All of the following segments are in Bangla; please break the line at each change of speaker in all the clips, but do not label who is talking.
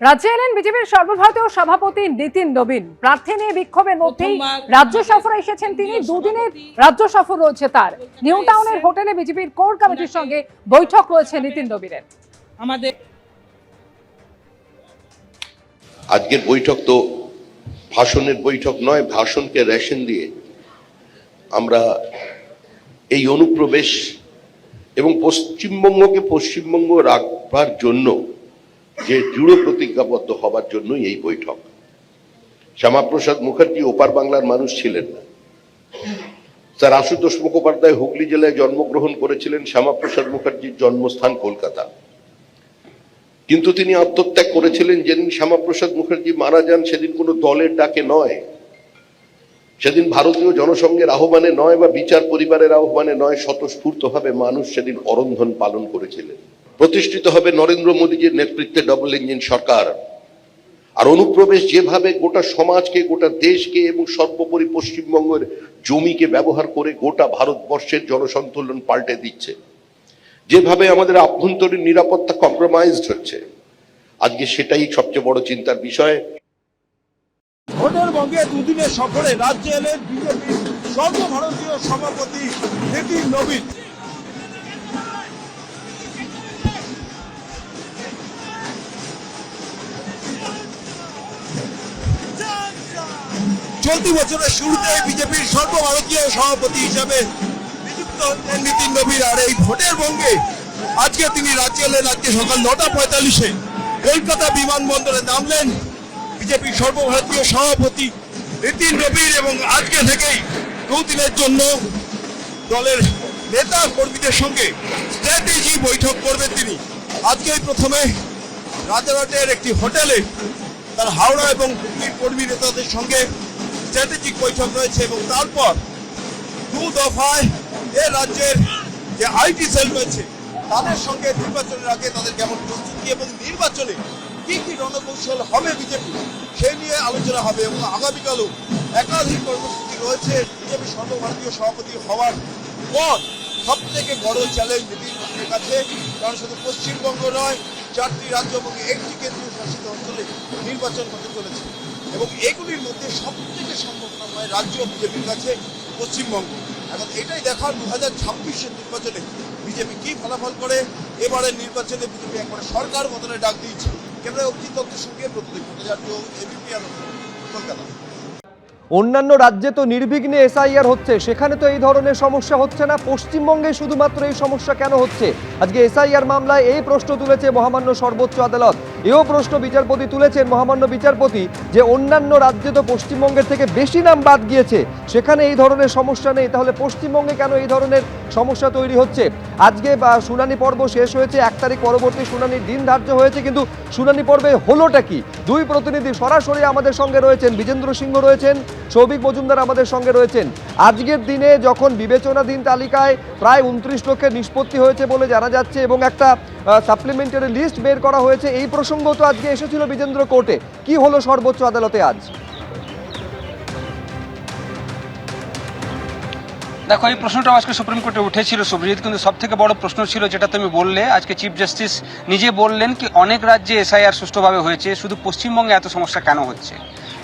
রাজ্যে এলেন বিজেপির সর্বভারতীয় সভাপতি নীতিন নবীন। প্রার্থী নিয়ে বিক্ষোভের মধ্যেই রাজ্য সফরে এসেছেন তিনি। দুদিনের রাজ্য সফর রয়েছে তার। নিউ টাউনের হোটেলে বিজেপির কোর কমিটির সঙ্গে বৈঠক রয়েছে নীতিন নবীনের।
আমাদের
আজকের বৈঠক তো ভাষণের বৈঠক নয়, ভাষণকে রেশন দিয়ে আমরা এই অনুপ্রবেশ এবং পশ্চিমবঙ্গকে পশ্চিমবঙ্গ রাখবার জন্য যে দৃঢ় প্রতিজ্ঞাবদ্ধ হবার জন্যই এই বৈঠক। শ্যামাপ্রসাদ মুখার্জি ওপার বাংলার মানুষ ছিলেন না। স্যার আশুতোষ মুখোপাধ্যায় হুগলি জেলায় জন্মগ্রহণ করেছিলেন। শ্যামাপ্রসাদ মুখার্জির জন্মস্থান কলকাতা, কিন্তু তিনি আত্মত্যাগ করেছিলেন। যেদিন শ্যামাপ্রসাদ মুখার্জি মারা যান সেদিন কোনো দলের ডাকে নয়, সেদিন ভারতীয় জনসংঘের আহ্বানে নয় বা বিচার পরিবারের আহ্বানে নয়, স্বতঃস্ফূর্তভাবে মানুষ সেদিন অরন্ধন পালন করেছিলেন। প্রতিষ্ঠিত হবে নরেন্দ্র মোদীজির নেতৃত্বে ডবল ইঞ্জিন সরকার। আর অনুপ্রবেশ যেভাবে গোটা সমাজকে, গোটা দেশকে এবং সর্বোপরি পশ্চিমবঙ্গের জমিকে ব্যবহার করে গোটা ভারতবর্ষের জনসন্তুলন পাল্টে দিচ্ছে, যেভাবে আমাদের আভ্যন্তরীণ নিরাপত্তা কম্প্রোমাইজড হচ্ছে, আজকে সেটাই সবচেয়ে বড় চিন্তার বিষয়।
হোটেলবঙ্গে দুদিনের সফরে রাজ্যে এলেন বিজেপির সর্বভারতীয় সভাপতি নীতিন নবীন। চলতি বছরের শুরুতে বিজেপির সর্বভারতীয় সভাপতি হিসাবে নিযুক্ত হচ্ছেন নীতিন নবীন। আর এই হোটেলবঙ্গে আজকে তিনি রাজ্যে এলেন। আজকে সকাল 9:45-এ কলকাতা বিমানবন্দরে নামলেন বিজেপির সর্বভারতীয় সভাপতি নীতিন নবীন, এবং আজকে থেকেই দুদিনের জন্য দলের নেতা কর্মীদের সঙ্গে স্ট্র্যাটেজি বৈঠক করবেন তিনি। আজকেই প্রথমে রাজারহাটের একটি হোটেলে তার হাওড়া এবং হুগলির কর্মী নেতাদের সঙ্গে স্ট্র্যাটেজিক বৈঠক রয়েছে, এবং তারপর দু দফায় এ রাজ্যের যে আইটি সেল রয়েছে তাদের সঙ্গে নির্বাচনের আগে তাদের কেমন প্রস্তুতি এবং নির্বাচনে কি কি রণকৌশল হবে বিজেপি, সেই নিয়ে আলোচনা হবে। এবং আগামীকালও একাধিক কর্মসূচি রয়েছে। বিজেপি সর্বভারতীয় সভাপতি হওয়ার পর সব থেকে বড় চ্যালেঞ্জ নীতিন নবীনের কাছে, কারণ শুধু পশ্চিমবঙ্গ নয়, 4টি রাজ্য এবং 1টি কেন্দ্রীয় শাসিত অঞ্চলে নির্বাচন হতে চলেছে, এবং এগুলির মধ্যে সব থেকে সম্ভাবনাময় রাজ্য বিজেপির কাছে পশ্চিমবঙ্গ। এখন এটাই দেখার 2026-এর নির্বাচনে বিজেপি কি ফলাফল করে। এবারের নির্বাচনে বিজেপি একবারে সরকার গঠনের ডাক দিয়েছে। কেন্দ্রে অভিজিৎ দত্তের সঙ্গে প্রতিনিধি ভট্টাচার্য, এবিপি আনন্দ, কলকাতা।
অন্যান্য রাজ্যে তো নির্বিঘ্নে এসআইআর হচ্ছে, সেখানে তো এই ধরনের সমস্যা হচ্ছে না, পশ্চিমবঙ্গে শুধুমাত্র এই সমস্যা কেন হচ্ছে? আজকে এসআইআর মামলায় এই প্রশ্ন তুলেছে মহামান্য সর্বোচ্চ আদালত। এও প্রশ্ন বিচারপতি তুলেছেন মহামান্য বিচারপতি, যে অন্যান্য রাজ্যে তো পশ্চিমবঙ্গের থেকে বেশি নাম বাদ গিয়েছে, সেখানে এই ধরনের সমস্যা নেই, তাহলে পশ্চিমবঙ্গে কেন এই ধরনের সমস্যা তৈরি হচ্ছে? আজকে শুনানি পর্ব শেষ হয়েছে, 1 তারিখ পরবর্তী শুনানির দিন ধার্য হয়েছে, কিন্তু শুনানি পর্বে হলোটা কি? দুই প্রতিনিধি সরাসরি আমাদের সঙ্গে রয়েছেন, বিজেন্দ্র সিংহ রয়েছেন, সৌভিক মজুমদার আমাদের সঙ্গে রয়েছেন। আজকের দিনে যখন বিবেচনাধীন তালিকায় প্রায় 29 লক্ষের নিষ্পত্তি হয়েছে বলে জানা যাচ্ছে, এবং একটা সাপ্লিমেন্টারি লিস্ট বের করা হয়েছে, এই প্রসঙ্গ তো আজকে এসেছিল বিজেন্দ্র কোর্টে। কি হলো সর্বোচ্চ আদালতে আজ?
দেখো, এই প্রশ্নটা আজকে সুপ্রিম কোর্টে উঠেছিল সুব্রজিৎ, কিন্তু সব থেকে বড় প্রশ্ন ছিল যেটা তুমি বললে, আজকে চিফ জাস্টিস নিজে বললেন কি অনেক রাজ্যে এসআইআর সুষ্ঠুভাবে হয়েছে, শুধু পশ্চিমবঙ্গে এত সমস্যা কেন হচ্ছে।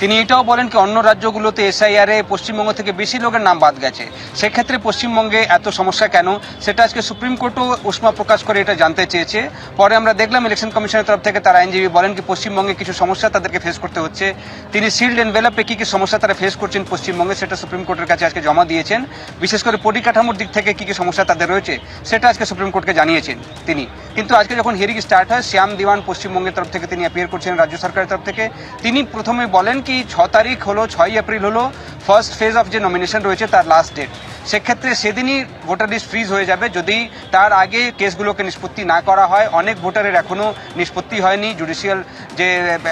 তিনি এটাও বলেন কি অন্য রাজ্যগুলোতে এসআইআর এ পশ্চিমবঙ্গ থেকে বেশি লোকের নাম বাদ গেছে, সেক্ষেত্রে পশ্চিমবঙ্গে এত সমস্যা কেন, সেটা আজকে সুপ্রিম কোর্টও উষ্মা প্রকাশ করে এটা জানতে চেয়েছে। পরে আমরা দেখলাম ইলেকশন কমিশনের তরফ থেকে তার আইনজীবী বলেন কি পশ্চিমবঙ্গে কিছু সমস্যা তাদেরকে ফেস করতে হচ্ছে। তিনি সিল্ড এনভেলপে কি কি সমস্যা তারা ফেস করছেন পশ্চিমবঙ্গে, সেটা সুপ্রিম কোর্টের কাছে আজকে জমা দিয়েছেন। বিশেষ করে পরিকাঠামোর দিক থেকে কি কি সমস্যা তাদের রয়েছে সেটা আজকে সুপ্রিম কোর্টকে জানিয়েছেন তিনি। কিন্তু আজকে যখন হিয়ারিং স্টার্ট হয়, শ্যাম দিওয়ান পশ্চিমবঙ্গের তরফ থেকে তিনি অ্যাপিয়ার করছেন রাজ্য সরকারের তরফ থেকে। তিনি প্রথমে বলেন কি 6 তারিখ হলো, 6 এপ্রিল হলো ফার্স্ট ফেজ অফ যে নমিনেশন রয়েছে তার লাস্ট ডেট। সেক্ষেত্রে সেদিনই ভোটার লিস্ট ফ্রিজ হয়ে যাবে যদি তার আগে কেসগুলোকে নিষ্পত্তি না করা হয়। অনেক ভোটারের এখনও নিষ্পত্তি হয়নি, জুডিশিয়াল যে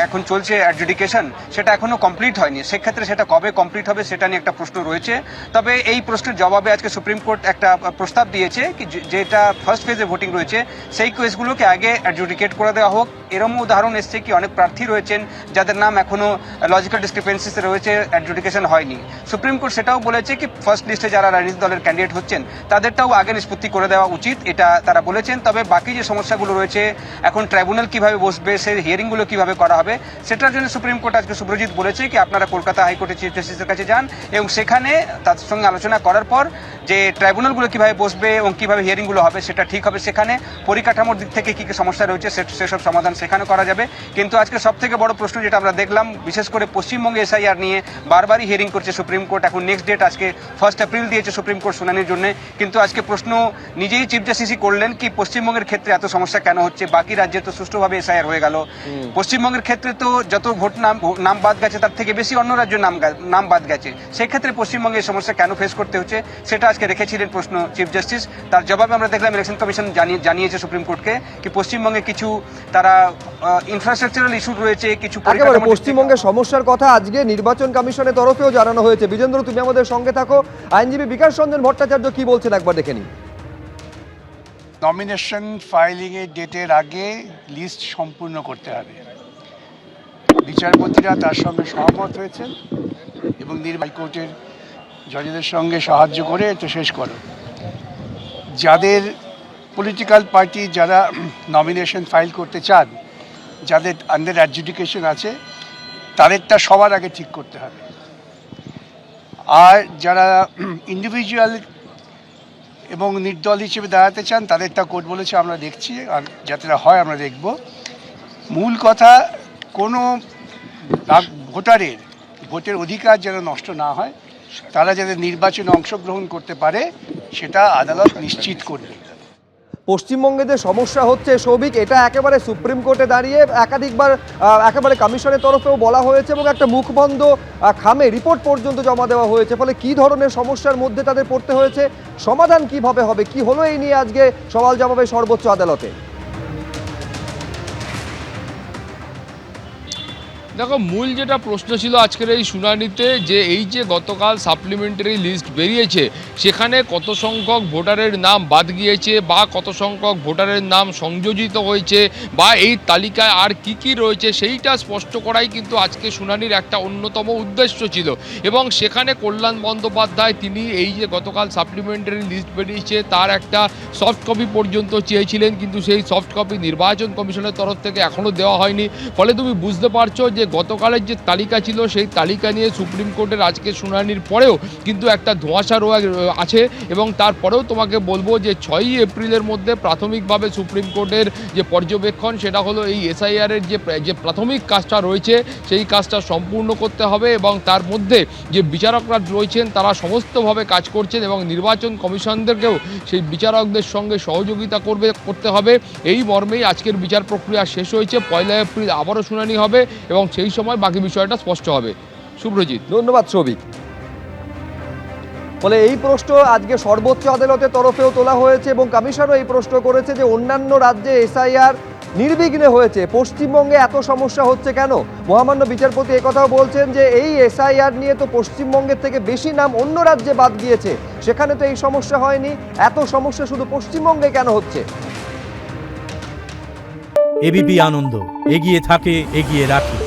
এখন চলছে অ্যাডজুডিকেশন সেটা এখনও কমপ্লিট হয়নি। সেক্ষেত্রে সেটা কবে কমপ্লিট হবে সেটা নিয়ে একটা প্রশ্ন রয়েছে। তবে এই প্রশ্নের জবাবে আজকে সুপ্রিম কোর্ট একটা প্রস্তাব দিয়েছে কি যেটা ফার্স্ট ফেজে ভোটিং রয়েছে সেই কেসগুলোকে আগে অ্যাডজুডিকেট করে দেওয়া হোক, এরকম উদাহরণ এসছে কি অনেক প্রার্থী রয়েছেন যাদের নাম এখনো লজিক্যাল ডিসক্রিপেন্সিসে রয়েছে, অ্যাডজুডিকেশন হয়নি। সুপ্রিম কোর্ট সেটাও বলেছে কি ফার্স্ট লিস্টে যারা রাজনৈতিক দলের ক্যান্ডিডেট হচ্ছেন তাদেরটাও আগে নিষ্পত্তি করে দেওয়া উচিত, এটা তারা বলেছেন। তবে বাকি যে সমস্যাগুলো রয়েছে, এখন ট্রাইব্যুনাল কিভাবে বসবে, সেই হিয়ারিংগুলো কিভাবে করা হবে, সেটার জন্য সুপ্রিম কোর্ট আজকে সুব্রজিৎ বলেছে কি আপনারা কলকাতা হাইকোর্টের চিফ জাস্টিসের কাছে যান এবং সেখানে তাদের সঙ্গে আলোচনা করার পর যে ট্রাইব্যুনালগুলো কিভাবে বসবে এবং কিভাবে হিয়ারিংগুলো হবে সেটা ঠিক হবে। সেখানে পরিকাঠামোর দিক থেকে কী কী সমস্যা রয়েছে সেসব সমাধান সেখানে করা যাবে। কিন্তু আজকে সব থেকে বড় প্রশ্ন যেটা আমরা দেখলাম, বিশেষ করে পশ্চিমবঙ্গে এসআইআর নিয়ে বারবারই হিয়ারিং করছে সুপ্রিম কোর্ট। এখন নেক্সট ডেট আজকে 1 এপ্রিল দিয়েছে সুপ্রিম কোর্ট শুনানির জন্য। কিন্তু আজকে প্রশ্ন নিজেই চিফ জাস্টিসই করলেন কি পশ্চিমবঙ্গের ক্ষেত্রে এত সমস্যা কেন হচ্ছে, বাকি রাজ্যে তো সুষ্ঠুভাবে এসআইআর হয়ে গেল, পশ্চিমবঙ্গের ক্ষেত্রে তো যত ভোট নাম বাদ গেছে তার থেকে বেশি অন্য রাজ্যের নাম বাদ গেছে, সেক্ষেত্রে পশ্চিমবঙ্গে এই সমস্যা কেন ফেস করতে হচ্ছে সেটা আজকে রেখেছিলেন প্রশ্ন চিফ জাস্টিস। তার জবাবে আমরা দেখলাম ইলেকশন কমিশন জানিয়েছে সুপ্রিম কোর্টকে কি পশ্চিমবঙ্গে কিছু তারা ইনফ্রাস্ট্রাকচারাল ইস্যু রয়েছে, কিছু
একেবারে পশ্চিমবঙ্গের সমস্যার কথা আজকে নির্বাচন কমিশনের তরফেও জানানো হয়েছে। বিজেন্দ্র, তুমি আমাদের সঙ্গে থাকো। আইনজীবী বিকাশ রঞ্জন ভট্টাচার্য কি বলছেন একবার দেখে নিই।
নমিনেশন ফাইলিংয়ের ডেটের আগে লিস্ট সম্পূর্ণ করতে হবে। বিচারপতিরা তার সঙ্গে সহমত হয়েছেন এবং হাইকোর্টের জজেদের সঙ্গে সাহায্য করে এটা শেষ করো। যাদের পলিটিক্যাল পার্টি যারা নমিনেশন ফাইল করতে চান, যাদের আন্ডার অ্যাডজুডিকেশন আছে, তাদেরটা সবার আগে ঠিক করতে হবে। আর যারা ইন্ডিভিজুয়াল এবং নির্দল হিসেবে দাঁড়াতে চান তাদেরটা কোর্ট বলেছে আমরা দেখছি, আর যাতে হয় আমরা দেখব। মূল কথা কোনো ভোটারের ভোটের অধিকার যেন নষ্ট না হয়, তারা যাতে নির্বাচনে অংশগ্রহণ করতে পারে সেটা আদালত নিশ্চিত করবে।
পশ্চিমবঙ্গে যে সমস্যা হচ্ছে সৌভিক, এটা একেবারে সুপ্রিম কোর্টে দাঁড়িয়ে একাধিকবার একেবারে কমিশনের তরফেও বলা হয়েছে এবং একটা মুখবন্ধ খামে রিপোর্ট পর্যন্ত জমা দেওয়া হয়েছে। ফলে কি ধরনের সমস্যার মধ্যে তাদের পড়তে হয়েছে, সমাধান কিভাবে হবে, কি হলো এই নিয়ে আজকে সওয়াল জবাবে সর্বোচ্চ আদালতে?
দেখো, মূল যেটা প্রশ্ন ছিল আজকের এই শুনানিতে, যে এই যে গতকাল সাপ্লিমেন্টারি লিস্ট বেরিয়েছে সেখানে কত সংখ্যক ভোটারের নাম বাদ গিয়েছে বা কত সংখ্যক ভোটারের নাম সংযোজিত হয়েছে বা এই তালিকায় আর কি কি রয়েছে সেইটা স্পষ্ট করাই কিন্তু আজকে শুনানির একটা অন্যতম উদ্দেশ্য ছিল। এবং সেখানে কল্যাণ বন্দ্যোপাধ্যায় তিনি এই যে গতকাল সাপ্লিমেন্টারি লিস্ট বেরিয়েছে তার একটা সফট কপি পর্যন্ত চেয়েছিলেন, কিন্তু সেই সফট কপি নির্বাচন কমিশনের তরফ থেকে এখনও দেওয়া হয়নি। ফলে তুমি বুঝতে পারছো যে গতকালের যে তালিকা ছিল সেই তালিকা নিয়ে সুপ্রিম কোর্টের আজকে শুনানির পরেও কিন্তু একটা ধোঁয়াশা আছে। এবং তারপরেও তোমাকে বলবো যে 6ই এপ্রিলের মধ্যে প্রাথমিকভাবে সুপ্রিম কোর্টের যে পর্যবেক্ষণ সেটা হলো এই এসআইআরের যে প্রাথমিক কাজটা রয়েছে সেই কাজটা সম্পূর্ণ করতে হবে এবং তার মধ্যে যে বিচারকরা রয়েছেন তারা সমস্তভাবে কাজ করছেন এবং নির্বাচন কমিশনদেরকেও সেই বিচারকদের সঙ্গে সহযোগিতা করতে হবে। এই মর্মেই আজকের বিচার প্রক্রিয়া শেষ হয়েছে। 1 এপ্রিল আবারও শুনানি হবে এবং সেই সময় বাকি বিষয়টা স্পষ্ট হবে। সুব্রজিৎ,
ধন্যবাদ সৌভিক। ফলে এই প্রশ্ন আজকে সর্বোচ্চ আদালতের তরফেও তোলা হয়েছে এবং কমিশনও এই প্রশ্ন করেছে যে অন্যান্য রাজ্যে এসআইআর নির্বিঘ্নে হয়েছে, পশ্চিমবঙ্গে এত সমস্যা হচ্ছে কেন? মহামান্য বিচারপতি একথাও বলছেন যে এই এসআইআর নিয়ে তো পশ্চিমবঙ্গের থেকে বেশি নাম অন্য রাজ্যে বাদ গিয়েছে, সেখানে তো এই সমস্যা হয়নি, এত সমস্যা শুধু পশ্চিমবঙ্গে কেন হচ্ছে?
এবিপি আনন্দ, এগিয়ে থাকে, এগিয়ে রাখে।